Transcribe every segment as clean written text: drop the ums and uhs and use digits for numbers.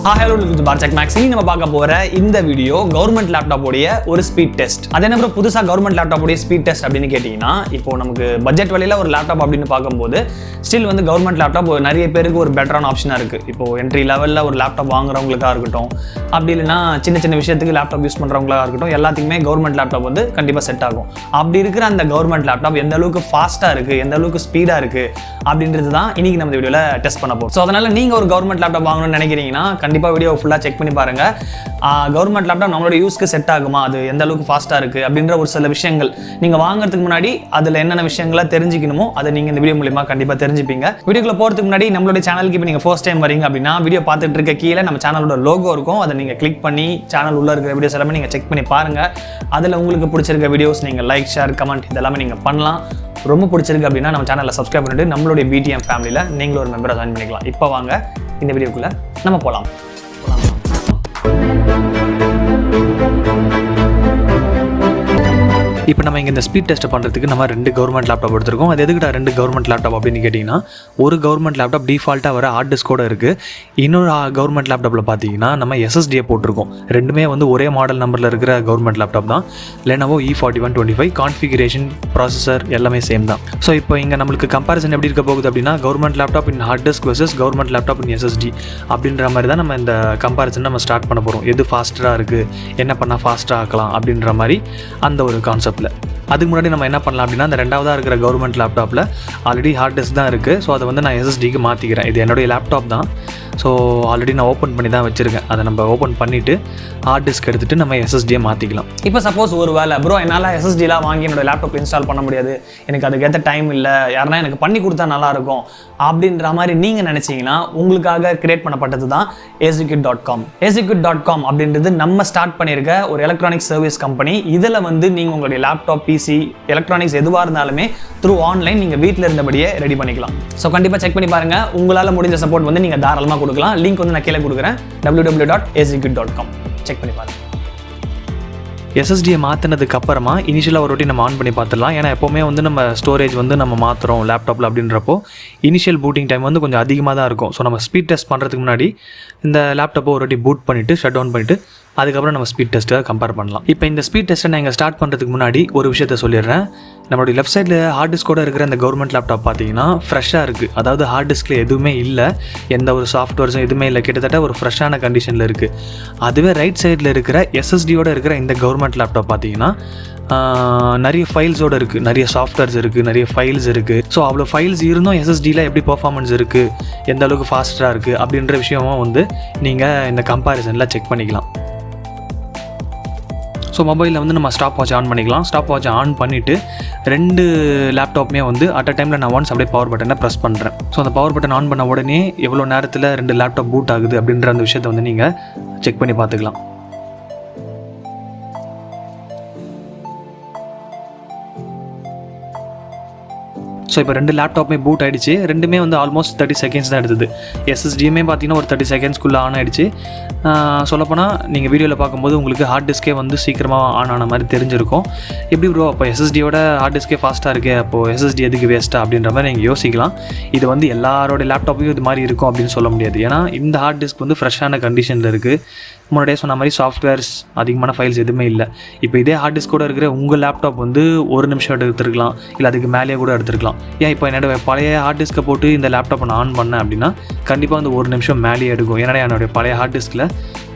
Hello, this is Barchak Max. We will talk in the video government laptop ஒரு speed test. அது என்ன புதுசா government laptop speed test அப்படினு கேட்டிங்கனா இப்போ நமக்கு பட்ஜெட் வழியில ஒரு லேப்டாப் அப்படினு பாக்கும்போது ஸ்டில் வந்து கவர்மெண்ட் லேப்டாப் நிறைய பேருக்கு ஒரு பெட்டரான ஆப்ஷனா இருக்கு. இப்போ என்ட்ரி லெவல்ல ஒரு லேப்டாப் வாங்குறவங்களுக்கா இருக்கட்டும் அப்படி இல்லனா சின்ன விஷயத்துக்கு லேப்டாப் யூஸ் பண்றவங்களா இருக்கட்டும் எல்லாத்துக்குமே கவர்மெண்ட் லேப்டாப் வந்து கண்டிப்பா செட் ஆகும். அப்படி இருக்கிற அந்த கவர்மெண்ட் லேப்டாப் எந்த அளவுக்கு ஃபாஸ்டா இருக்கு எந்த அளவுக்கு ஸ்பீடா இருக்கு அப்படின்றது தான் இன்னைக்கு நம்ம இந்த வீடியோல டெஸ்ட் பண்ண போறோம். சோ அதனால நீங்க ஒரு கவர்மெண்ட் லேப்டாப் வாங்கணும்னு நினைக்கிறீங்கன்னா கண்டிப்பா வீடியோ ஃபுல்லா செக் பண்ணி பாருங்க. கவர்மெண்ட் லேப்டாப் நம்மளோட யூஸ்க்கு செட் ஆகுமா, அது எந்த அளவுக்கு ஃபாஸ்டா இருக்கு அப்படின்ற ஒரு சில விஷயங்கள் நீங்க வாங்குறதுக்கு முன்னாடி அதுல என்னென்ன விஷயங்களை தெரிஞ்சுக்கணுமோ அதை நீங்க இந்த வீடியோ மூலமா கண்டிப்பா தெரிஞ்சுப்பீங்க. வீடியோக்குள்ள போறதுக்கு முன்னாடி நம்மளோட சேனலுக்கு இப்போ நீங்க ஃபர்ஸ்ட் டைம் வரீங்க அப்படின்னா வீடியோ பார்த்துட்டு இருக்க கீழே நம்ம சேனலோட லோகோ இருக்கும், அதை நீங்க கிளிக் பண்ணி சேனல் உள்ள இருக்கிற வீடியோஸ் எல்லாமே நீங்க செக் பண்ணி பாருங்க. அதுல உங்களுக்கு பிடிச்சிருக்க வீடியோஸ் நீங்க லைக் ஷேர் கமெண்ட் இதெல்லாமே நீங்க பண்ணலாம். ரொம்ப பிடிச்சிருக்கு அப்படின்னா நம்ம சேனலை சப்ஸ்கிரைப் பண்ணிட்டு நம்மளுடைய பிடிஎம் ஃபேமிலியில் நீங்களும் ஒரு மெம்பரை ஜாயின் பண்ணிக்கலாம். இப்போ வாங்க இந்த வீடியோக்குள்ள நம்ம போகலாம். இப்போ நம்ம இங்கே இந்த ஸ்பீட் டெஸ்ட் பண்ணுறதுக்கு நம்ம 2 கவர்மெண்ட் லேப்டாப் எடுத்துருக்கோம். அது எதுக்கிட்ட 2 கவர்மெண்ட் லேப்டாப் அப்படின்னு கேட்டிங்கன்னா, ஒரு கவர்மெண்ட் லேப்டாப் டிஃபால்ட்டாக வர ஹார்ட் டிஸ்கோட இருக்குது. இன்னொரு கவர்மெண்ட் லேப்டாப்பில் பார்த்தீங்கன்னா நம்ம எஸ்எஸ்டியை போட்டிருக்கோம். ரெண்டுமே வந்து ஒரே மாடல் நம்பரில் இருக்கிற கவர்மெண்ட் லேப்டாப் தான். Lenovo E4125 கான்ஃபிகரேஷன் ப்ராசஸர் எல்லாமே சேம் தான். ஸோ இப்போ இங்கே நம்மளுக்கு கம்பேரிசன் எப்படி இருக்க போகுது அப்படின்னா கவர்மெண்ட் லேப்டாப் இன் hard disk versus government laptop இன் எஸ்எஸ்டி அப்படின்ற மாதிரி தான் நம்ம இந்த கம்பேரிசன் நம்ம ஸ்டார்ட் பண்ண போகிறோம். எது ஃபாஸ்ட்டாக இருக்குது, என்ன பண்ணால் ஃபாஸ்ட்டாக ஆக்கலாம் அப்படின்ற மாதிரி அந்த ஒரு கான்செப்ட். அதுக்கு முன்னாடி நம்ம என்ன பண்ணலாம் அப்படின்னா அந்த ரெண்டாவதாக இருக்கிற கவர்மெண்ட் லேப்டாப்பில் ஆல்ரெடி ஹார்ட் டிஸ்க் தான் இருக்குது. ஸோ அதை வந்து நான் எஸ்எஸ்டிக்கு மாற்றிக்கிறேன். இது என்னுடைய லேப்டாப் தான். ஸோ ஆல்ரெடி நான் ஓப்பன் பண்ணி தான் வச்சுருக்கேன். அதை நம்ம ஓப்பன் பண்ணிவிட்டு ஹார்ட் டிஸ்க் எடுத்துகிட்டு நம்ம எஸ்எஸ்டியை மாற்றிக்கலாம். இப்போ சப்போஸ் ஒரு வேலை ப்ரோ என்னால் எஸ்எஸ்டிலாம் வாங்கி என்னோட லேப்டாப் இன்ஸ்டால் பண்ண முடியாது, எனக்கு அதுக்கேற்ற டைம் இல்லை, யாருன்னா எனக்கு பண்ணி கொடுத்தா நல்லாயிருக்கும் அப்படின்ற மாதிரி நீங்கள் நினச்சிங்கன்னா உங்களுக்காக கிரியேட் பண்ணப்பட்டது தான் azcuit.com. azcuit.com அப்படின்றது நம்ம ஸ்டார்ட் பண்ணியிருக்க ஒரு எலக்ட்ரானிக் சர்வீஸ் கம்பெனி. இதில் வந்து நீங்கள் உங்களுடைய லேப்டாப் பிசி எலக்ட்ரானிக்ஸ் எதுவாக இருந்தாலுமே த்ரூ ஆன்லைன் நீங்கள் வீட்டில் இருந்தபடியே ரெடி பண்ணிக்கலாம். ஸோ கண்டிப்பாக செக் பண்ணி பாருங்கள். உங்களால் முடிஞ்ச சப்போர்ட் வந்து நீங்கள் தாராளமாக கொடுக்கலாம். லிங்க் வந்து நான் கீழே கொடுக்குறேன், www.azcuit.com. செக் பண்ணி பாருங்கள். எஸ்எஸ்டியை மாற்றினதுக்கு அப்புறமா இனிஷியலாக ஒரு வாட்டி நம்ம ஆன் பண்ணி பார்த்துடலாம். ஏன்னா எப்போவுமே வந்து நம்ம ஸ்டோரேஜ் வந்து நம்ம மாற்றுறோம் லேப்டாப்பில் அப்படின்றப்போ இனிஷியல் பூட்டிங் டைம் வந்து கொஞ்சம் அதிகமாக தான் இருக்கும். ஸோ நம்ம ஸ்பீட் டெஸ்ட் பண்ணுறதுக்கு முன்னாடி இந்த லேப்டாப்பை ஒரு வாட்டி பூட் பண்ணிவிட்டு ஷட் டவுன் பண்ணிவிட்டு அதுக்கப்புறம் நம்ம ஸ்பீட் டெஸ்ட்டை கம்பேர் பண்ணலாம். இப்போ இந்த ஸ்பீட் டெஸ்ட்டை நான் இங்கே ஸ்டார்ட் பண்ணுறதுக்கு முன்னாடி ஒரு விஷயத்த சொல்லிடுறேன். நம்மளுடைய லெஃப்ட் சைடில் ஹார்ட் டிஸ்கோட இருக்கிற அந்த கவர்மெண்ட் லேப்டாப் பார்த்தீங்கன்னா ஃப்ரெஷ்ஷாக இருக்குது. அதாவது ஹார்ட் டிஸ்கில் எதுவுமே இல்லை, எந்த ஒரு சாஃப்ட்வேர்ஸும் எதுவுமே இல்லை, கிட்டத்தட்ட ஒரு ஃப்ரெஷ்ஷான கண்டிஷனில் இருக்குது. அதுவே ரைட் சைடில் இருக்கிற எஸ்எஸ்டியோட இருக்கிற இந்த கவர்மெண்ட் லேப்டாப் பார்த்தீங்கன்னா நிறைய ஃபைல்ஸோடு இருக்குது, நிறைய சாஃப்ட்வேர்ஸ் இருக்குது, நிறைய ஃபைல்ஸ் இருக்குது. ஸோ அவ்வளோ ஃபைல்ஸ் இருந்தும் எஸ்எஸ்டியில் எப்படி பர்ஃபார்மன்ஸ் இருக்குது, எந்த அளவுக்கு ஃபாஸ்ட்டாக இருக்குது அப்படின்ற விஷயமும் வந்து நீங்கள் இந்த கம்பேரிசனில் செக் பண்ணிக்கலாம். ஸோ மொபைலில் வந்து நம்ம ஸ்டாப் வாட்ச் ஆன் பண்ணிக்கலாம். ஸ்டாப் வாட்ச் ஆன் பண்ணிவிட்டு 2 லேப்டாப்புமே வந்து அட் அ டைமில் நான் ஒன்ஸ் அப்படியே பவர் பட்டனை ப்ரெஸ் பண்ணுறேன். ஸோ அந்த பவர் பட்டன் ஆன் பண்ண உடனே எவ்வளோ நேரத்தில் 2 லேப்டாப் பூட் ஆகுது அப்படின்ற அந்த விஷயத்தை வந்து நீங்கள் செக் பண்ணி பார்த்துக்கலாம். ஸோ இப்போ 2 லேப்டாப்புமே பூட் ஆகிடுச்சு. ரெண்டுமே வந்து ஆல்மோஸ்ட் 30 செகண்ட்ஸ் தான் எடுத்தது. எஸ்எஸ்டியுமே பார்த்தீங்கன்னா ஒரு 30 செகண்ட்ஸ்க்குள்ளே ஆன் ஆகிடுச்சு. சொல்லப்போனால் நீங்கள் வீடியோவில் பார்க்கும்போது உங்களுக்கு ஹார்ட் டிஸ்கே வந்து சீக்கிரமாக ஆன் ஆன மாதிரி தெரிஞ்சிருக்கும். எப்படி ப்ரோ அப்போ எஸ்எஸ்டியோட ஹார்ட் டிஸ்கே ஃபாஸ்ட்டாக இருக்குது, அப்போது எஸ்எஸ்டி எதுக்கு வேஸ்ட்டாக அப்படின்ற மாதிரி நீங்கள் யோசிக்கலாம். இது வந்து எல்லாரோட லேப்டாப்பையும் இது மாதிரி இருக்கும் அப்படின்னு சொல்ல முடியாது. ஏன்னா இந்த ஹார்ட் டிஸ்க் வந்து ஃப்ரெஷ்ஷான கண்டிஷனில் இருக்குது. முன்னாடியே சொன்ன மாதிரி சாஃப்ட்வேர்ஸ் அதிகமான ஃபைல்ஸ் எதுவுமே இல்லை. இப்போ இதே ஹார்ட் டிஸ்கோட இருக்கிற உங்கள் லேப்டாப் வந்து 1 நிமிஷம் எடுத்துருக்கலாம், இல்லை அதுக்கு மேலேயே கூட எடுத்துருக்கலாம். ஏன் இப்போ என்னோட பழைய ஹார்ட் டிஸ்க்கை போட்டு இந்த லேப்டாப்பை நான் ஆன் பண்ணேன் அப்படின்னா கண்டிப்பாக வந்து 1 நிமிஷம் மேலேயே எடுக்கும். ஏன்னா என்னுடைய பழைய ஹார்ட் டிஸ்கில்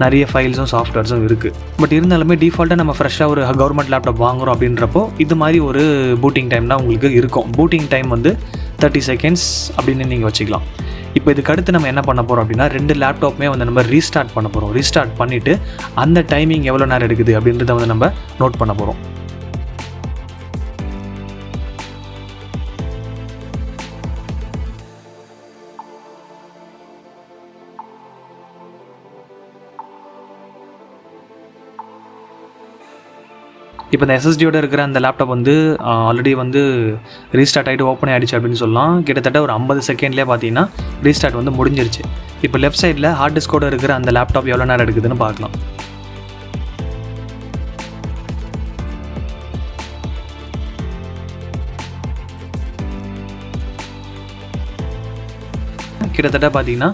நிறைய ஃபைல்ஸும் சாஃப்ட்வேர்ஸும் இருக்குது. பட் இருந்தாலுமே டிஃபால்ட்டாக நம்ம ஃப்ரெஷ்ஷாக ஒரு கவர்மெண்ட் லேப்டாப் வாங்குகிறோம் அப்படின்றப்போ இது மாதிரி ஒரு பூட்டிங் டைம் தான் உங்களுக்கு இருக்கும். பூட்டிங் டைம் வந்து 30 செகண்ட்ஸ் அப்படின்னு நீங்கள் வச்சுக்கலாம். இப்போ இதுக்கு அடுத்து நம்ம என்ன பண்ண போகிறோம் அப்படின்னா 2 லேப்டாப்புமே வந்து நம்ம ரீஸ்டார்ட் பண்ண போகிறோம். ரீஸ்டார்ட் பண்ணிவிட்டு அந்த டைமிங் எவ்வளோ நேரம் எடுக்குது அப்படின்றத வந்து நம்ம நோட் பண்ண போகிறோம். இப்போ இந்த எஸ்எஸ்டியோட இருக்கிற அந்த லேப்டாப் வந்து ஆல்ரெடி வந்து ரீஸ்டார்ட் ஆகிட்டு ஓப்பன் ஆகிடுச்சு அப்படின்னு சொல்லலாம். கிட்டத்தட்ட ஒரு 50 செகண்ட்லேயே பார்த்தீங்கன்னா ரீஸ்டார்ட் வந்து முடிஞ்சிருச்சு. இப்போ லெஃப்ட் சைடில் ஹார்ட் டிஸ்கோட இருக்கிற அந்த லேப்டாப் எவ்வளோ நேரம் எடுக்குதுன்னு பார்க்கலாம். கிட்டத்தட்ட பார்த்தீங்கன்னா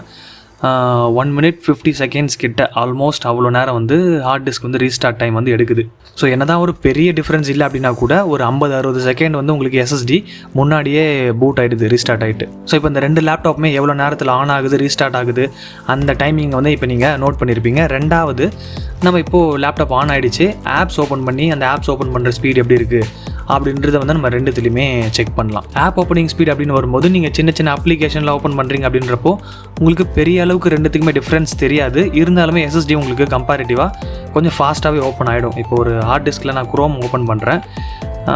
1 minute 50 seconds கிட்ட ஆல்மோஸ்ட் அவ்வளோ நேரம் வந்து ஹார்ட் டிஸ்க் வந்து ரீஸ்டார்ட் டைம் வந்து எடுக்குது. ஸோ என்ன தான் ஒரு பெரிய டிஃப்ரென்ஸ் இல்லை அப்படின்னா கூட ஒரு 50-60 செகண்ட் வந்து உங்களுக்கு எஸ்எஸ்டி முன்னாடியே பூட் ஆகிடுது, ரீஸ்டார்ட் ஆகிட்டு. ஸோ இப்போ இந்த 2 லேப்டாப்புமே எவ்வளோ நேரத்தில் ஆன் ஆகுது, ரீஸ்டார்ட் ஆகுது, அந்த டைமிங் வந்து இப்போ நீங்கள் நோட் பண்ணியிருப்பீங்க. ரெண்டாவது, நம்ம இப்போது லேப்டாப் ஆன் ஆகிடுச்சு, ஆப்ஸ் ஓப்பன் பண்ணி அந்த ஆப்ஸ் ஓப்பன் பண்ணுற ஸ்பீட் எப்படி இருக்குது அப்படின்றத வந்து நம்ம ரெண்டுத்துலையுமே செக் பண்ணலாம். ஆப் ஓப்பனிங் ஸ்பீட் அப்படின்னு வரும்போது நீங்கள் சின்ன சின்ன அப்ளிகேஷனில் ஓப்பன் பண்ணுறீங்க அப்படின்றப்போ உங்களுக்கு பெரிய அளவுக்கு ரெண்டுத்துக்குமே டிஃப்ரென்ஸ் தெரியாது. இருந்தாலுமே எஸ்எஸ்டி உங்களுக்கு கம்பேரிட்டிவாக கொஞ்சம் ஃபாஸ்ட்டாகவே ஓப்பன் ஆகிடும். இப்போ ஒரு ஹார்ட் டிஸ்கில் நான் குரோம் ஓப்பன் பண்ணுறேன்,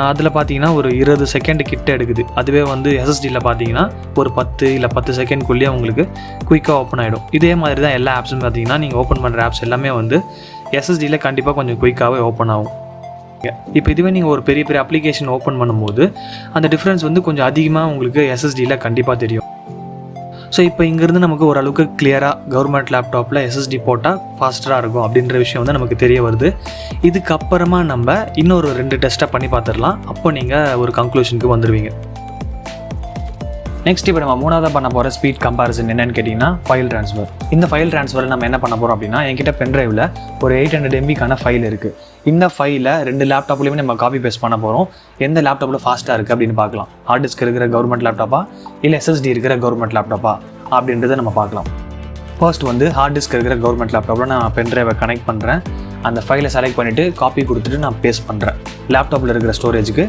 அதில் பார்த்தீங்கன்னா ஒரு 20 செகண்ட் கிட்ட எடுக்குது. அதுவே வந்து எஸ்எஸ்டியில் பார்த்தீங்கன்னா ஒரு 10 செகண்ட்குள்ளேயே உங்களுக்கு குயிக்காக ஓப்பன் ஆகிடும். இதே மாதிரி தான் எல்லா ஆப்ஸும் பார்த்தீங்கன்னா நீங்கள் ஓப்பன் பண்ணுற ஆப்ஸ் எல்லாமே வந்து எஸ்எஸ்டியில் கண்டிப்பாக கொஞ்சம் குயிக்காகவே ஓப்பன் ஆகும். இப்போ இதுவே நீங்கள் ஒரு பெரிய பெரிய அப்ளிகேஷன் ஓப்பன் பண்ணும்போது அந்த டிஃப்ரென்ஸ் வந்து கொஞ்சம் அதிகமாக உங்களுக்கு எஸ்எஸ்டியில் கண்டிப்பாக தெரியும். ஸோ இப்போ இங்கேருந்து நமக்கு ஓரளவுக்கு கிளியராக கவர்மெண்ட் லேப்டாப்பில் எஸ்எஸ்டி போட்டால் ஃபாஸ்டராக இருக்கும் அப்படின்ற விஷயம் வந்து நமக்கு தெரிய வருது. இதுக்கப்புறமா நம்ம இன்னொரு 2 டெஸ்ட்டாக பண்ணி பார்த்துடலாம். அப்போ நீங்கள் ஒரு கன்க்ளூஷனுக்கு வந்துடுவீங்க. நெக்ஸ்ட் இப்போ நம்ம மூணாவதாக பண்ண போகிற ஸ்பீட் கம்பேரிசன் என்னென்னு கேட்டிங்கன்னா ஃபைல் ட்ரான்ஸ்ஃபர். இந்த ஃபைல் ட்ரான்ஸ்ஃபரில் நம்ம என்ன பண்ண போகிறோம் அப்படின்னா, என்கிட்ட பென்ட்ரைவில் ஒரு 800 MBக்கான ஃபைல் இருக்குது. இந்த ஃபைலை 2 லேப்டாப்லேயுமே நம்ம காப்பி பேஸ்ட் பண்ண போகிறோம். எந்த லேப்டாப்பில் ஃபாஸ்ட்டாக இருக்குது அப்படின்னு பார்க்கலாம். ஹார்ட் டிஸ்க் இருக்கிற கவர்மெண்ட் லேப்டாப்பா இல்லை எஸ்எஸ்டி இருக்கிற கவர்மெண்ட் லேப்டாப்பா அப்படின்றத நம்ம பார்க்கலாம். ஃபர்ஸ்ட் வந்து ஹார்ட் டிஸ்க் இருக்கிற கவர்மெண்ட் லேப்டாப்பில் நான் பென்ட்ரைவை கனெக்ட் பண்ணுறேன். அந்த ஃபைலை செலக்ட் பண்ணிவிட்டு காப்பி கொடுத்துட்டு நான் பேஸ்ட் பண்ணுறேன். லேப்டாப்பில் இருக்கிற ஸ்டோரேஜுக்கு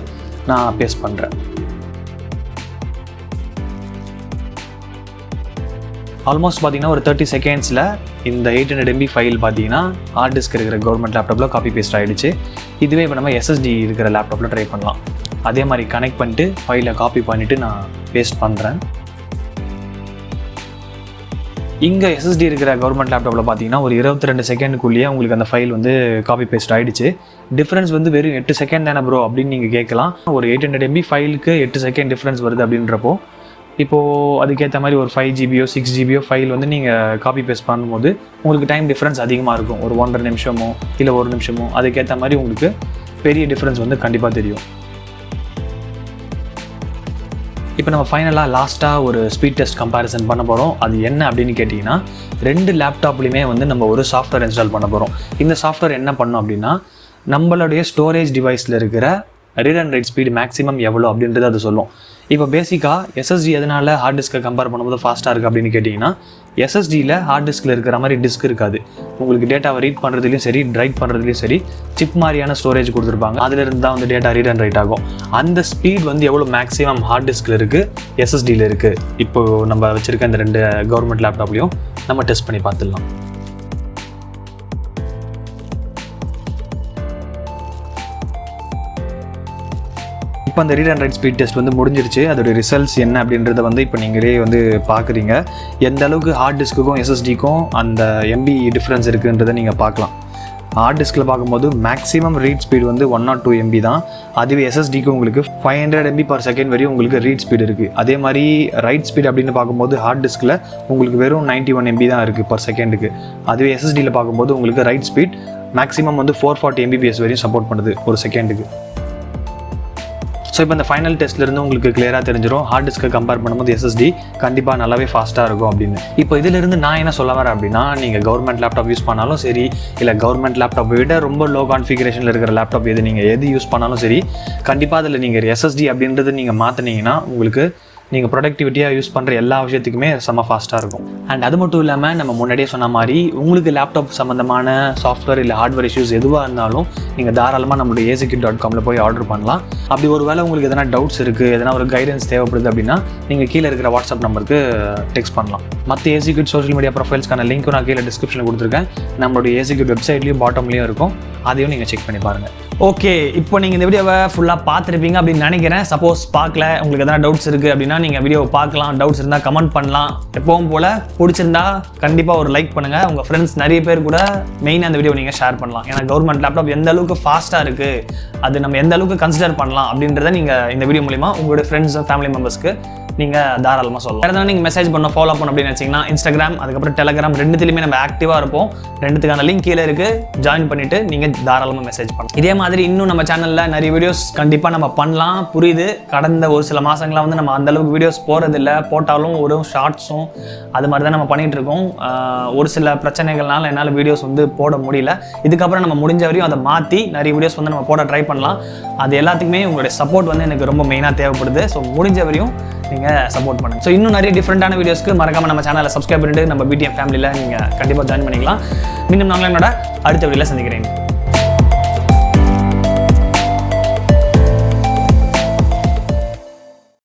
நான் பேஸ்ட் பண்ணுறேன். ஆல்மோஸ்ட் பார்த்தீங்கன்னா ஒரு 30 செகண்ட்ஸில் இந்த 800 MB ஃபைல் பார்த்தீங்கன்னா ஹார்ட் டிஸ்க் இருக்கிற கவர்மெண்ட் லேப்டாப்பில் காப்பி பேஸ்ட் ஆகிடுச்சு. இதுவே இப்போ நம்ம எஸ்எஸ்டி இருக்கிற லேப்டாப்பில் ட்ரை பண்ணலாம். அதே மாதிரி கனெக்ட் பண்ணிட்டு ஃபைலை காப்பி பண்ணிவிட்டு நான் பேஸ்ட் பண்ணுறேன். இங்கே எஸ்எஸ்டி இருக்கிற கவர்மெண்ட் லேப்டாப்பில் பார்த்தீங்கன்னா ஒரு 22 செகண்டுக்குள்ளேயே உங்களுக்கு அந்த ஃபைல் வந்து காப்பி பேஸ்ட் ஆகிடுச்சு. டிஃப்ரென்ஸ் வந்து வெறும் 8 செகண்ட் தானே ப்ரோ அப்படின்னு நீங்கள் கேட்கலாம். ஒரு 800 MB ஃபைலுக்கு 8 செகண்ட் டிஃப்ரென்ஸ் வருது அப்படின்றப்போ இப்போது அதுக்கேற்ற மாதிரி ஒரு 5 GB 6 GB ஃபைல் வந்து நீங்கள் காப்பி பேஸ்ட் பண்ணும்போது உங்களுக்கு டைம் டிஃப்ரென்ஸ் அதிகமாக இருக்கும். ஒரு 1.5 நிமிஷமோ இல்லை 1 நிமிஷமோ அதுக்கேற்ற மாதிரி உங்களுக்கு பெரிய டிஃப்ரென்ஸ் வந்து கண்டிப்பாக தெரியும். இப்போ நம்ம ஃபைனலாக லாஸ்ட்டாக ஒரு ஸ்பீட் டெஸ்ட் கம்பேரிசன் பண்ண போகிறோம். அது என்ன அப்படின்னு கேட்டிங்கன்னா, 2 லேப்டாப்லேயுமே வந்து நம்ம ஒரு சாஃப்ட்வேர் இன்ஸ்டால் பண்ண போகிறோம். இந்த சாஃப்ட்வேர் என்ன பண்ணோம் அப்படின்னா, நம்மளுடைய ஸ்டோரேஜ் டிவைஸில் இருக்கிற read and right speed maximum எவ்வளோ அப்படின்றது அது சொல்லும். இப்போ பேசிக்காக எஸ்எஸ்டி எதனால் ஹார்ட் டிஸ்க்கை கம்பேர் பண்ணும்போது ஃபாஸ்ட்டாக இருக்குது அப்படின்னு கேட்டிங்கன்னா, எஸ்எஸ்டியில் ஹார்ட் டிஸ்கில் இருக்கிற மாதிரி டிஸ்க் இருக்காது. உங்களுக்கு டேட்டாவை ரீட் பண்ணுறதுலையும் சரி, ரைட் பண்ணுறதுலையும் சரி, சிப் மாதிரியான ஸ்டோரேஜ் கொடுத்துருப்பாங்க. அதிலிருந்து தான் வந்து டேட்டா ரீட் அண்ட் ரைட் ஆகும். அந்த ஸ்பீட் வந்து எவ்வளோ மேக்ஸிமம் ஹார்ட் டிஸ்கில் இருக்குது, எஸ்எஸ்டியில் இருக்குது. இப்போது நம்ம வச்சுருக்க இந்த 2 கவர்மெண்ட் லேப்டாப்லையும் நம்ம டெஸ்ட் பண்ணி பார்த்துடலாம். இப்போ அந்த read and right speed test வந்து முடிஞ்சிருச்சு. அதோட ரிசல்ட்ஸ் என்ன அப்படின்றத வந்து இப்போ நீங்களே வந்து பார்க்குறீங்க. எந்த அளவுக்கு ஹார்ட் டிஸ்க்குக்கும் எஸ்எஸ்டிக்கும் அந்த எம்பி டிஃப்ரென்ஸ் இருக்குன்றதை நீங்கள் பார்க்கலாம். ஹார்ட் டிஸ்கில் பார்க்கும்போது மேக்ஸிமம் ரீட் ஸ்பீடு வந்து 102 MB தான். அதுவே எஸ்எஸ்டிக்கு உங்களுக்கு 500 MB/s வரையும் உங்களுக்கு ரீட் ஸ்பீடு இருக்குது. அதே மாதிரி ரைட் ஸ்பீட் அப்படின்னு பார்க்கும்போது ஹார்ட் டிஸ்கில் உங்களுக்கு வெறும் 91 MB தான் இருக்குது per செகண்டுக்கு. அதுவே எஸ்எஸ்டியில் பார்க்கும்போது உங்களுக்கு ரைட் ஸ்பீட் மேக்ஸிமம் வந்து 440 Mbps வரையும் சப்போர்ட் பண்ணுது ஒரு செகண்டுக்கு. ஸோ இப்போ இந்த ஃபைனல் டெஸ்ட்லேருந்து உங்களுக்கு கிளியராக தெரிஞ்சிடும் ஹார்ட் டிஸ்க்கை கம்பேர் பண்ணும்போது எஸ்எஸ்டி கண்டிப்பாக நல்லாவே ஃபாஸ்ட்டாக இருக்கும் அப்படின்னு. இப்போ இதிலிருந்து நான் என்ன சொல்ல வரேன் அப்படின்னா, நீங்கள் கவர்மெண்ட் லேப்டாப் யூஸ் பண்ணாலும் சரி, இல்லை கவர்மெண்ட் லேப்டாப்பை விட ரொம்ப லோ கான்ஃபிகரேஷனில் இருக்கிற லேப்டாப் எது யூஸ் பண்ணாலும் சரி, கண்டிப்பாக அதில் நீங்கள் எஸ்எஸ்டி அப்படின்றது நீங்கள் மாற்றினீங்கன்னா உங்களுக்கு நீங்கள் ப்ரொடக்டிவிட்டியாக யூஸ் பண்ணுற எல்லா விஷயத்துக்குமே செம்ம ஃபாஸ்ட்டாக இருக்கும். அண்ட் அது மட்டும் இல்லாமல் நம்ம முன்னாடியே சொன்ன மாதிரி உங்களுக்கு லேப்டாப் சம்மந்தமான சாஃப்ட்வேர் இல்லை ஹார்ட்வேர் இஷ்யூஸ் எதுவாக இருந்தாலும் நீங்கள் தாராளமாக நம்மளுடைய azcuit.comல போய் ஆர்டர் பண்ணலாம். அப்படி ஒரு வேளை உங்களுக்கு எதனா டவுட்ஸ் இருக்குது, எதனா ஒரு கைடன்ஸ் தேவைப்படுது அப்படின்னா நீங்கள் கீழே இருக்கிற வாட்ஸ்அப் நம்பருக்கு டெக்ஸ்ட் பண்ணலாம். மற்ற Azcuit சோஷியல் மீடியா ப்ரொஃபைல்ஸ்க்கான லிங்க்கும் நான் கீழே டிஸ்கிரிப்ஷனில் கொடுத்துருக்கேன். நம்மளுடைய Azcuit வெப்சைட்லேயும் பாட்டம்லேயும் இருக்கும். அதையும் நீங்கள் செக் பண்ணி பாருங்கள். ஓகே, இப்போ நீங்கள் இந்த வீடியோவை ஃபுல்லாக பார்த்துருப்பீங்க அப்படின்னு நினைக்கிறேன். சப்போஸ் பார்க்கல, உங்களுக்கு எதனா டவுட்ஸ் இருக்குது அப்படின்னா நீங்கள் வீடியோவை பார்க்கலாம். டவுட்ஸ் இருந்தால் கமெண்ட் பண்ணலாம். எப்பவும் போல் பிடிச்சிருந்தா கண்டிப்பாக ஒரு லைக் பண்ணுங்கள். உங்கள் ஃப்ரெண்ட்ஸ் நிறைய பேர் கூட மெயினாக அந்த வீடியோ நீங்கள் ஷேர் பண்ணலாம். ஏன்னா கவர்மெண்ட் லேப்டாப் எந்த அளவுக்கு ஃபாஸ்ட்டாக இருக்குது, அது நம்ம எந்த அளவுக்கு கன்சிடர் பண்ணலாம் அப்படின்றத நீங்கள் இந்த வீடியோ மூலிமா உங்களுடைய ஃப்ரெண்ட்ஸ் ஃபேமிலி மெம்பர்ஸ்க்கு நீங்கள் தாராளமாக சொல்லலாம். வேறு எதாவது நீங்கள் மெசேஜ் பண்ண ஃபாலோ பண்ணணும் அப்படின்னு நினச்சிங்கன்னா இன்ஸ்டாகிராம் அதுக்கப்புறம் டெலகிராம் ரெண்டுத்துலையுமே நம்ம ஆக்டிவாக இருப்போம். ரெண்டுத்துக்கான லிங்க் கீழே இருக்குது. ஜாயின் பண்ணிவிட்டு நீங்கள் தாராளமாக மெசேஜ் பண்ணலாம். இதே மாதிரி மாதிரி இன்னும் நம்ம சேனலில் நிறைய வீடியோஸ் கண்டிப்பாக நம்ம பண்ணலாம். புரியுது, கடந்த ஒரு சில மாதங்களாக வந்து நம்ம அந்தளவுக்கு வீடியோஸ் போகிறதில்ல, போட்டாலும் ஒரு ஷார்ட்ஸும் அது மாதிரி தான் நம்ம பண்ணிகிட்டு இருக்கோம். ஒரு சில பிரச்சனைகள்னால என்னால் வீடியோஸ் வந்து போட முடியல. இதுக்கப்புறம் நம்ம முடிஞ்ச வரையும் அதை மாற்றி நிறைய வீடியோஸ் வந்து நம்ம போட ட்ரை பண்ணலாம். அது எல்லாத்துக்குமே உங்களுடைய சப்போர்ட் வந்து எனக்கு ரொம்ப மெயினாக தேவைப்படுது. ஸோ முடிஞ்ச வரையும் நீங்கள் சப்போர்ட் பண்ணுங்கள். ஸோ இன்னும் நிறைய டிஃப்ரெண்ட்டான வீடியோஸ்க்கு மறக்காமல் நம்ம சேனலை சப்ஸ்கிரைப் பண்ணிட்டு நம்ம பிடிஎம் ஃபேமிலியில் நீங்கள் கண்டிப்பாக ஜாயின் பண்ணிக்கலாம். மீண்டும் நாங்கள் என்னோட அடுத்த வீடியோவில் சந்திக்கிறேன்.